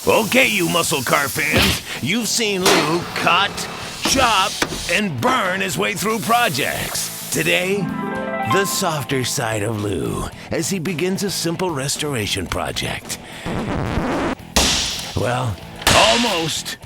Okay, you MuscleCar fans, you've seen Lou cut, chop, and burn his way through projects. Today, the softer side of Lou as he begins a simple restoration project. Well, almost.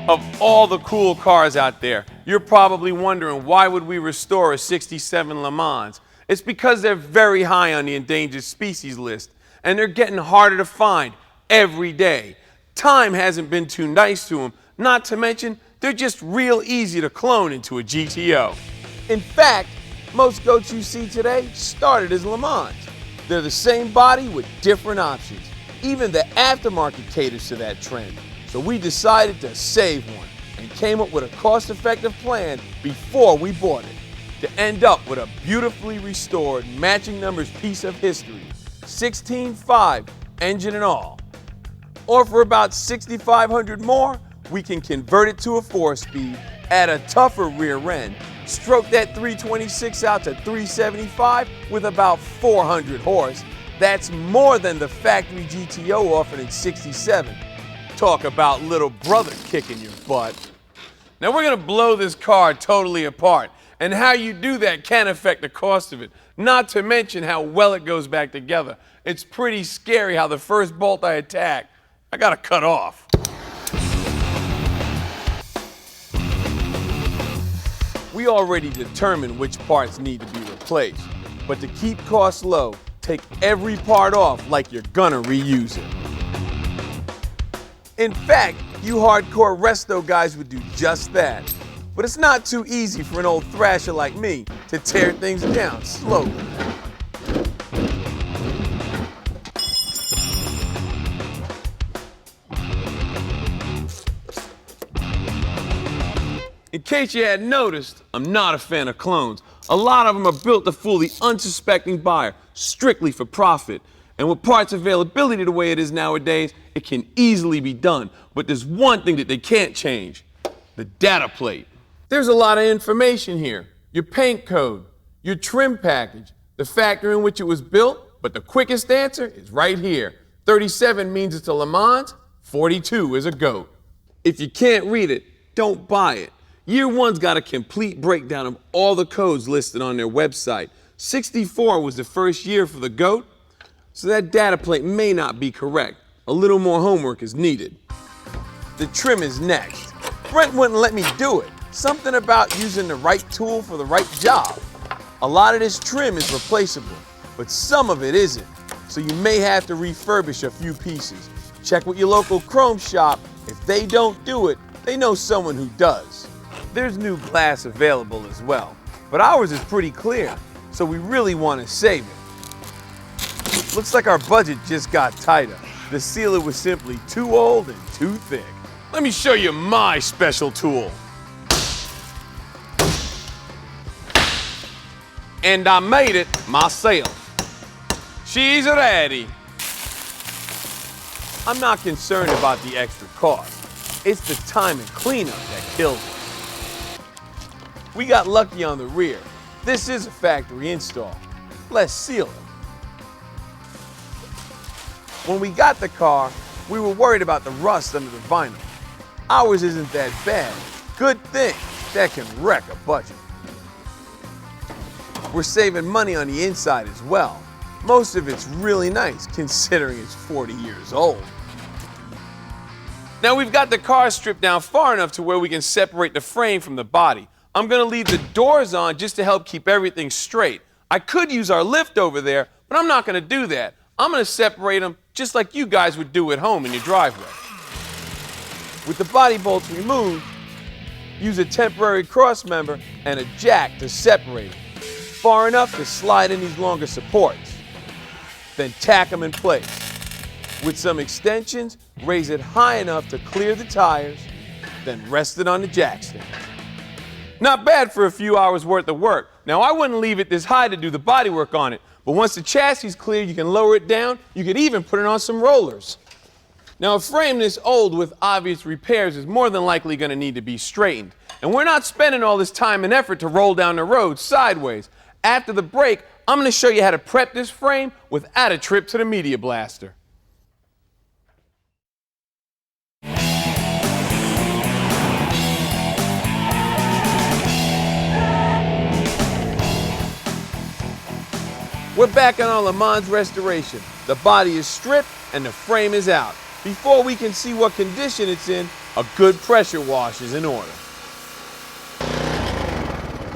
Of all the cool cars out there, you're probably wondering why would we restore a 67 LeMans? It's because they're very high on the endangered species list, and they're getting harder to find every day. Time hasn't been too nice to them, not to mention they're just real easy to clone into a GTO. In fact, most goats you see today started as LeMans. They're the same body with different options. Even the aftermarket caters to that trend. So we decided to save one and came up with a cost-effective plan before we bought it to end up with a beautifully restored matching numbers piece of history, 16.5 engine and all. Or for about $6,500 more, we can convert it to a 4-speed, add a tougher rear end, stroke that 326 out to 375 with about 400 horse. That's more than the factory GTO offered in 67. Talk about little brother kicking your butt. Now we're gonna blow this car totally apart, and how you do that can affect the cost of it, not to mention how well it goes back together. It's pretty scary how the first bolt I attack, I gotta cut off. We already determined which parts need to be replaced, but to keep costs low, take every part off like you're gonna reuse it. In fact, you hardcore resto guys would do just that. But it's not too easy for an old thrasher like me to tear things down slowly. In case you hadn't noticed, I'm not a fan of clones. A lot of them are built to fool the unsuspecting buyer, strictly for profit. And with parts availability the way it is nowadays, it can easily be done. But there's one thing that they can't change: the data plate. There's a lot of information here. Your paint code, your trim package, the factory in which it was built, but the quickest answer is right here. 37 means it's a LeMans, 42 is a goat. If you can't read it, don't buy it. Year one's got a complete breakdown of all the codes listed on their website. 64 was the first year for the goat, so that data plate may not be correct. A little more homework is needed. The trim is next. Brent wouldn't let me do it. Something about using the right tool for the right job. A lot of this trim is replaceable, but some of it isn't. So you may have to refurbish a few pieces. Check with your local chrome shop. If they don't do it, they know someone who does. There's new glass available as well, but ours is pretty clear, so we really want to save it. Looks like our budget just got tighter. The sealer was simply too old and too thick. Let me show you my special tool. And I made it myself. She's ready. I'm not concerned about the extra cost. It's the time and cleanup that kills it. We got lucky on the rear. This is a factory install. Let's seal it. When we got the car, we were worried about the rust under the vinyl. Ours isn't that bad. Good thing, that can wreck a budget. We're saving money on the inside as well. Most of it's really nice, considering it's 40 years old. Now we've got the car stripped down far enough to where we can separate the frame from the body. I'm gonna leave the doors on just to help keep everything straight. I could use our lift over there, but I'm not gonna do that. I'm gonna separate them just like you guys would do at home in your driveway. With the body bolts removed, use a temporary cross member and a jack to separate them, far enough to slide in these longer supports. Then tack them in place. With some extensions, raise it high enough to clear the tires, then rest it on the jack stand. Not bad for a few hours worth of work. Now I wouldn't leave it this high to do the body work on it, but once the chassis is clear, you can lower it down. You could even put it on some rollers. Now, a frame this old with obvious repairs is more than likely going to need to be straightened. And we're not spending all this time and effort to roll down the road sideways. After the break, I'm going to show you how to prep this frame without a trip to the media blaster. We're back on our LeMans restoration. The body is stripped and the frame is out. Before we can see what condition it's in, a good pressure wash is in order.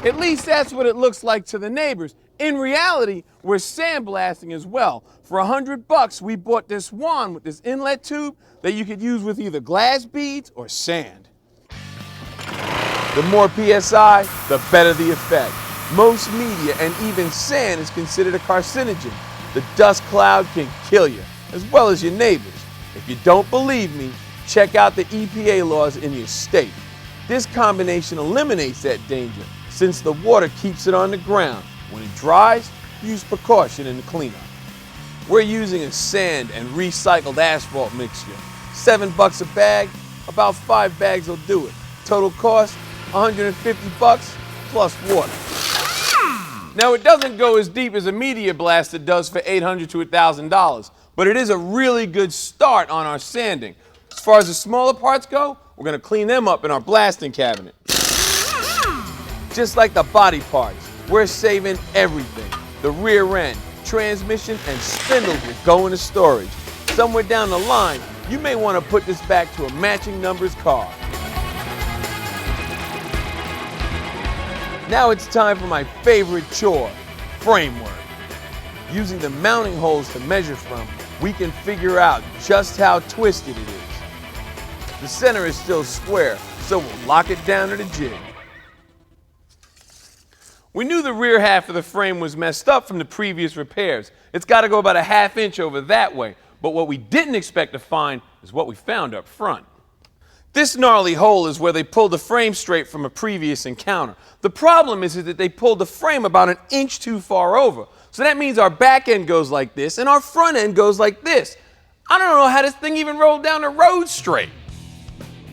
At least that's what it looks like to the neighbors. In reality, we're sandblasting as well. For $100, we bought this wand with this inlet tube that you could use with either glass beads or sand. The more PSI, the better the effect. Most media and even sand is considered a carcinogen. The dust cloud can kill you, as well as your neighbors. If you don't believe me, check out the EPA laws in your state. This combination eliminates that danger, since the water keeps it on the ground. When it dries, use precaution in the cleanup. We're using a sand and recycled asphalt mixture. $7 a bag, about 5 bags will do it. Total cost, $150 plus water. Now, it doesn't go as deep as a media blaster does for $800 to $1,000, but it is a really good start on our sanding. As far as the smaller parts go, we're going to clean them up in our blasting cabinet. Just like the body parts, we're saving everything. The rear end, transmission, and spindles will go into storage. Somewhere down the line, you may want to put this back to a matching numbers car. Now it's time for my favorite chore, framework. Using the mounting holes to measure from, we can figure out just how twisted it is. The center is still square, so we'll lock it down to the jig. We knew the rear half of the frame was messed up from the previous repairs. It's got to go about a ½ inch over that way, but what we didn't expect to find is what we found up front. This gnarly hole is where they pulled the frame straight from a previous encounter. The problem is that they pulled the frame about 1 inch too far over. So that means our back end goes like this and our front end goes like this. I don't know how this thing even rolled down the road straight.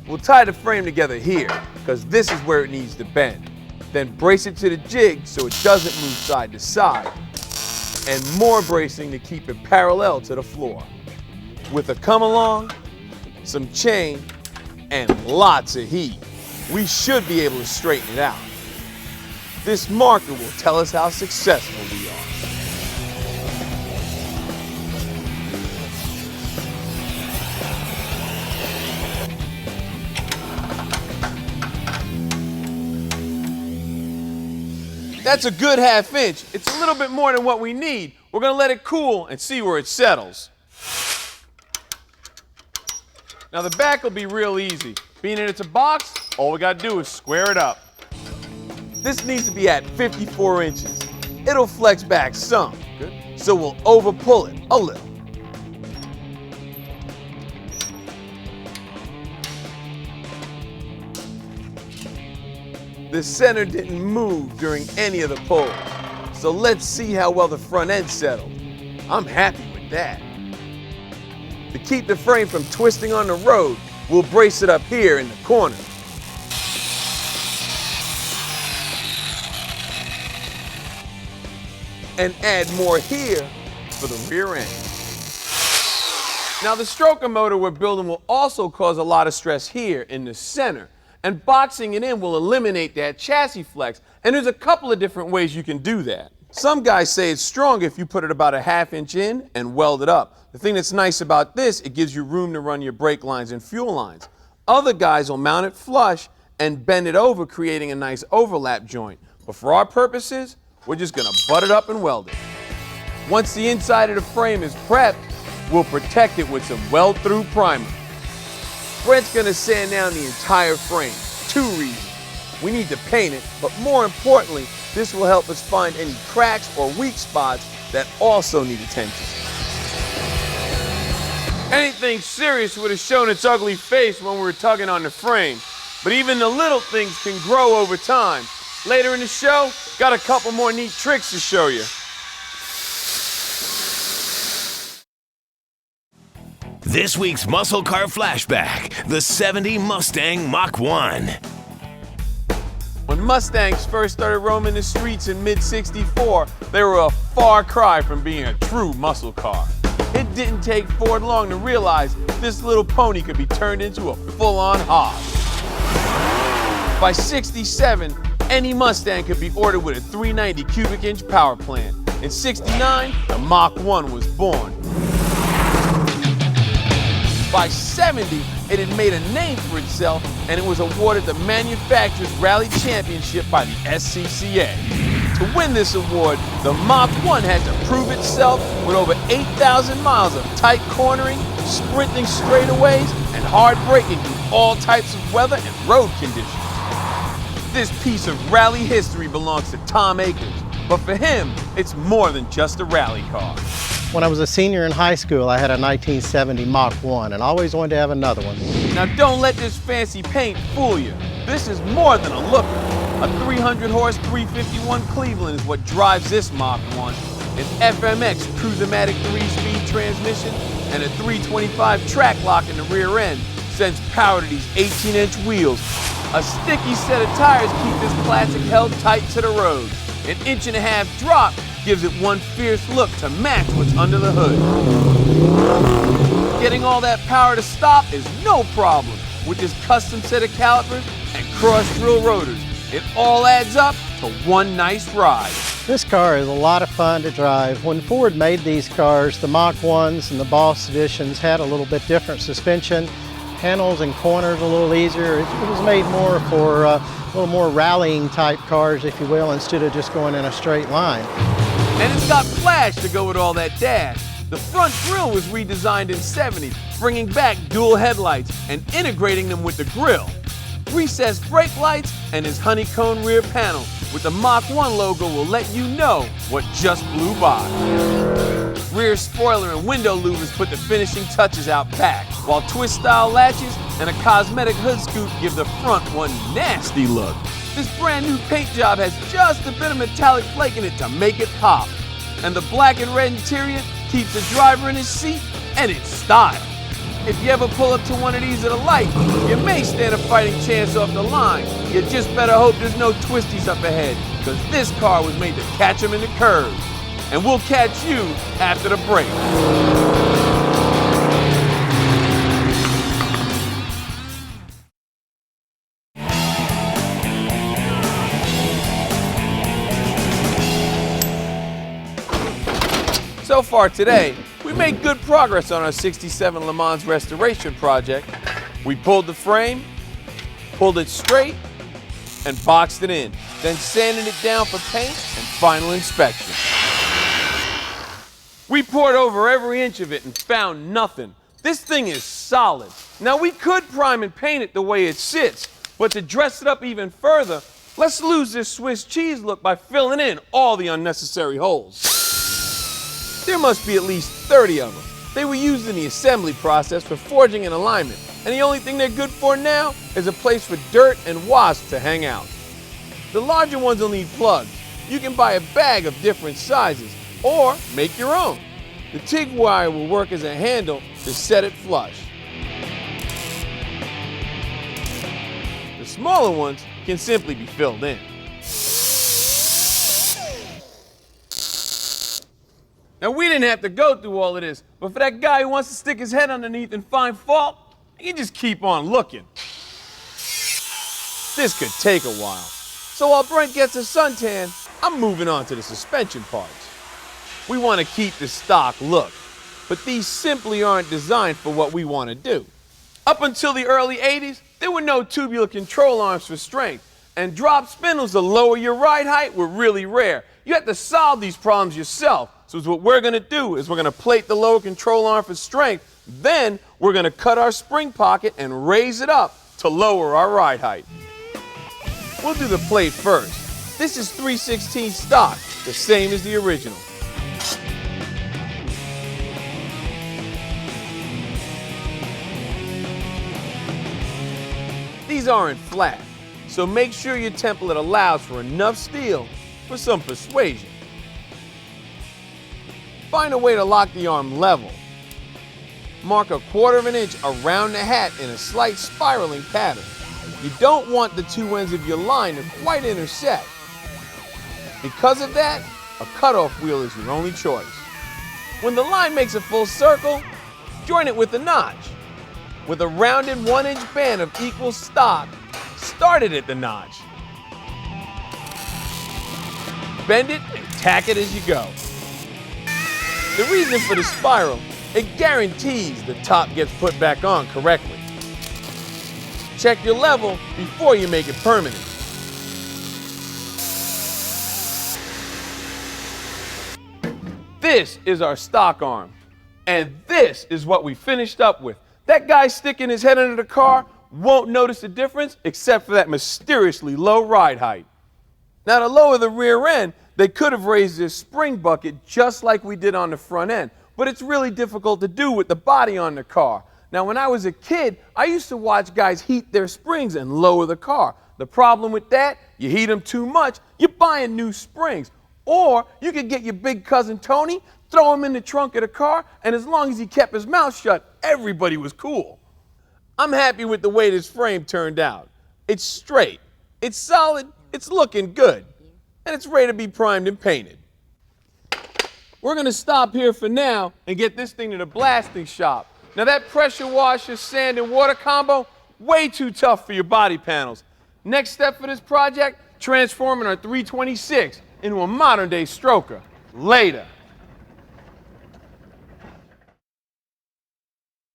We'll tie the frame together here, because this is where it needs to bend. Then brace it to the jig so it doesn't move side to side. And more bracing to keep it parallel to the floor. With a come along, some chain, and lots of heat, we should be able to straighten it out. This marker will tell us how successful we are. That's a good ½ inch. It's a little bit more than what we need. We're going to let it cool and see where it settles. Now the back will be real easy. Being that it's a box, all we got to do is square it up. This needs to be at 54 inches. It'll flex back some, so we'll over pull it a little. The center didn't move during any of the pulls, so let's see how well the front end settled. I'm happy with that. To keep the frame from twisting on the road, we'll brace it up here in the corner. And add more here for the rear end. Now the stroker motor we're building will also cause a lot of stress here in the center, and boxing it in will eliminate that chassis flex, and there's a couple of different ways you can do that. Some guys say it's stronger if you put it about a ½ inch in and weld it up. The thing that's nice about this, it gives you room to run your brake lines and fuel lines. Other guys will mount it flush and bend it over, creating a nice overlap joint. But for our purposes, we're just gonna butt it up and weld it. Once the inside of the frame is prepped, we'll protect it with some weld-through primer. Brent's gonna sand down the entire frame. 2 reasons. We need to paint it, but more importantly, this will help us find any cracks or weak spots that also need attention. Anything serious would have shown its ugly face when we were tugging on the frame, but even the little things can grow over time. Later in the show, got a couple more neat tricks to show you. This week's Muscle Car Flashback, the 70 Mustang Mach 1. When Mustangs first started roaming the streets in mid-'64, they were a far cry from being a true muscle car. It didn't take Ford long to realize this little pony could be turned into a full-on hog. By '67, any Mustang could be ordered with a 390 cubic inch power plant. In '69, the Mach 1 was born. By '70, it had made a name for itself, and it was awarded the Manufacturers Rally Championship by the SCCA. To win this award, the Mach 1 had to prove itself with over 8,000 miles of tight cornering, sprinting straightaways, and hard braking through all types of weather and road conditions. This piece of rally history belongs to Tom Akers, but for him, it's more than just a rally car. When I was a senior in high school, I had a 1970 Mach 1 and I always wanted to have another one. Now don't let this fancy paint fool you. This is more than a looker. A 300-horse 351 Cleveland is what drives this Mach 1. An FMX Cruiser-Matic 3-speed transmission and a 325 track lock in the rear end sends power to these 18-inch wheels. A sticky set of tires keep this classic held tight to the road. An 1.5-inch drop gives it one fierce look to match what's under the hood. Getting all that power to stop is no problem with this custom set of calipers and cross-drill rotors. It all adds up to one nice ride. This car is a lot of fun to drive. When Ford made these cars, the Mach 1s and the Boss editions had a little bit different suspension. Handles and corners a little easier. It was made more for a little more rallying type cars, if you will, instead of just going in a straight line. And it's got flash to go with all that dash. The front grille was redesigned in '70, bringing back dual headlights and integrating them with the grille. Recessed brake lights and his honeycomb rear panel with the Mach 1 logo will let you know what just flew by. Rear spoiler and window louvers put the finishing touches out back, while twist-style latches and a cosmetic hood scoop give the front one nasty look. This brand new paint job has just a bit of metallic flake in it to make it pop. And the black and red interior keeps the driver in his seat and it's style. If you ever pull up to one of these at a light, you may stand a fighting chance off the line. You just better hope there's no twisties up ahead, because this car was made to catch them in the curves. And we'll catch you after the break. So far today, we made good progress on our '67 Le Mans restoration project. We pulled the frame, pulled it straight, and boxed it in, then sanded it down for paint and final inspection. We poured over every inch of it and found nothing. This thing is solid. Now we could prime and paint it the way it sits, but to dress it up even further, let's lose this Swiss cheese look by filling in all the unnecessary holes. There must be at least 30 of them. They were used in the assembly process for forging and alignment, and the only thing they're good for now is a place for dirt and wasps to hang out. The larger ones will need plugs. You can buy a bag of different sizes, or make your own. The TIG wire will work as a handle to set it flush. The smaller ones can simply be filled in. Now we didn't have to go through all of this, but for that guy who wants to stick his head underneath and find fault, he can just keep on looking. This could take a while. So while Brent gets a suntan, I'm moving on to the suspension parts. We want to keep the stock look, but these simply aren't designed for what we want to do. Up until the early '80s, there were no tubular control arms for strength, and drop spindles to lower your ride height were really rare. You had to solve these problems yourself. So what we're going to do is we're going to plate the lower control arm for strength, then we're going to cut our spring pocket and raise it up to lower our ride height. We'll do the plate first. This is 3/16 stock, the same as the original. These aren't flat, so make sure your template allows for enough steel for some persuasion. Find a way to lock the arm level. mark a 1/4 of an inch around the hat in a slight spiraling pattern. You don't want the two ends of your line to quite intersect. Because of that, a cutoff wheel is your only choice. When the line makes a full circle, join it with a notch. With a rounded 1-inch band of equal stock, start it at the notch. Bend it and tack it as you go. The reason for the spiral, it guarantees the top gets put back on correctly. Check your level before you make it permanent. This is our stock arm, and this is what we finished up with. That guy sticking his head under the car won't notice the difference except for that mysteriously low ride height. Now, to lower the rear end, they could have raised this spring bucket just like we did on the front end, but it's really difficult to do with the body on the car. Now, when I was a kid, I used to watch guys heat their springs and lower the car. The problem with that, you heat them too much, you're buying new springs. Or you could get your big cousin Tony, throw him in the trunk of the car, and as long as he kept his mouth shut, everybody was cool. I'm happy with the way this frame turned out. It's straight, it's solid, it's looking good, and it's ready to be primed and painted. We're gonna stop here for now and get this thing to the blasting shop. Now that pressure washer, sand, and water combo, way too tough for your body panels. Next step for this project, transforming our 326 into a modern day stroker. Later.